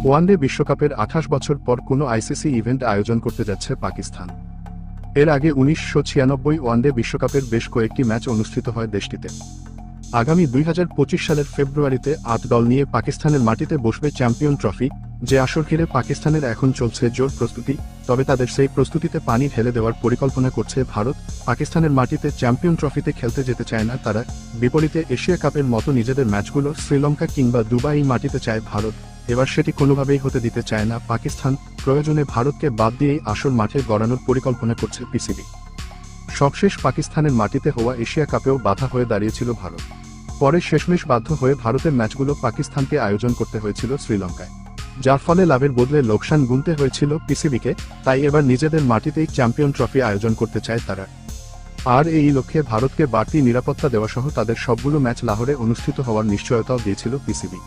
One day বিশ্বকাপের 28 বছর পর কোনো আইসিসি ইভেন্ট আয়োজন করতে যাচ্ছে পাকিস্তান। এর আগে 1996 ওয়ানডে বিশ্বকাপের বেশ কয়েকটি ম্যাচ অনুষ্ঠিত হয় দেশটিতে। আগামী 2025 সালের ফেব্রুয়ারিতে 8 দল নিয়ে পাকিস্তানের মাটিতে বসবে চ্যাম্পিয়ন ট্রফি, যে আসর ঘিরে পাকিস্তানের এখন চলছে জোর প্রস্তুতি। তবে তাদের সেই প্রস্তুতিতে পানি ঢেলে দেওয়ার পরিকল্পনা করছে ভারত। পাকিস্তানের মাটিতে চ্যাম্পিয়ন ট্রফিতে খেলতে যেতে চায় না তারা। বিপরীতে এশিয়া কাপের মতো নিজেদের ম্যাচগুলো শ্রীলঙ্কা কিংবা দুবাই মাটিতে চায় ভারত। এবার সেটি কোনোভাবেই হতে দিতে চায় না পাকিস্তান। প্রয়োজনে ভারতকে বাদ দিয়েই আসল মাঠে গড়ানোর পরিকল্পনা করছে পিসিবি। সবশেষ পাকিস্তানের মাটিতে হওয়া এশিয়া কাপেও বাধা হয়ে দাঁড়িয়েছিল ভারত। পরে শেষমেশ বাধ্য হয়ে ভারতের ম্যাচগুলো পাকিস্তানকে আয়োজন করতে হয়েছিল শ্রীলঙ্কায়, যার ফলে লাভের বদলে লোকসান গুনতে হয়েছিল পিসিবিকে। তাই এবার নিজেদের মাটিতেই চ্যাম্পিয়ন ট্রফি আয়োজন করতে চায় তারা। আর এই লক্ষ্যে ভারতকে বাড়তি নিরাপত্তা দেওয়াসহ তাদের সবগুলো ম্যাচ লাহোরে অনুষ্ঠিত হওয়ার নিশ্চয়তাও দিয়েছিল পিসিবি।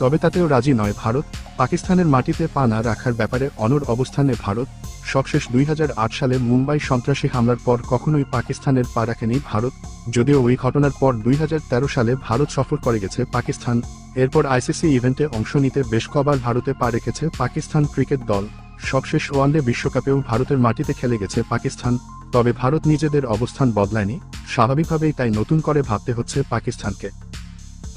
তবে তাতেও রাজি নয় ভারত। পাকিস্তানের মাটিতে পা না রাখার ব্যাপারে অনড় অবস্থানে ভারত। সবশেষ 2008 সালে মুম্বাই সন্ত্রাসী হামলার পর কখনোই পাকিস্তানের পা রাখেনি ভারত, যদিও ওই ঘটনার পর 2013 সালে ভারত সফর করে গেছে পাকিস্তান। এরপর আইসিসি ইভেন্টে অংশ নিতে বেশ কবার ভারতে পা রেখেছে পাকিস্তান ক্রিকেট দল। সবশেষ ওয়ানডে বিশ্বকাপেও ভারতের মাটিতে খেলে গেছে পাকিস্তান। তবে ভারত নিজেদের অবস্থান বদলায়নি, স্বাভাবিকভাবেই তাই নতুন করে ভাবতে হচ্ছে পাকিস্তানকে।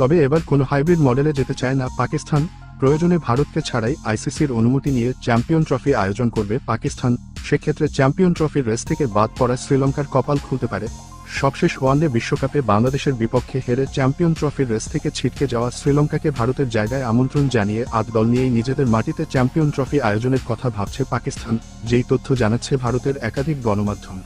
তবে এবার কোনো হাইব্রিড মডেলে যেতে চায় না পাকিস্তান। প্রয়োজনে ভারতকে ছাড়াই আইসিসির অনুমতি নিয়ে চ্যাম্পিয়ন ট্রফি আয়োজন করবে পাকিস্তান। সেক্ষেত্রে চ্যাম্পিয়ন ট্রফির রেস থেকে বাদ পড়া শ্রীলঙ্কার কপাল খুলতে পারে। সবশেষ ওয়ানডে বিশ্বকাপে বাংলাদেশের বিপক্ষে হেরে চ্যাম্পিয়ন ট্রফির রেস থেকে ছিটকে যাওয়া শ্রীলঙ্কাকে ভারতের জায়গায় আমন্ত্রণ জানিয়ে 8 দল নিয়েই নিজেদের মাটিতে চ্যাম্পিয়ন ট্রফি আয়োজনের কথা ভাবছে পাকিস্তান, যেই তথ্য জানাচ্ছে ভারতের একাধিক গণমাধ্যম।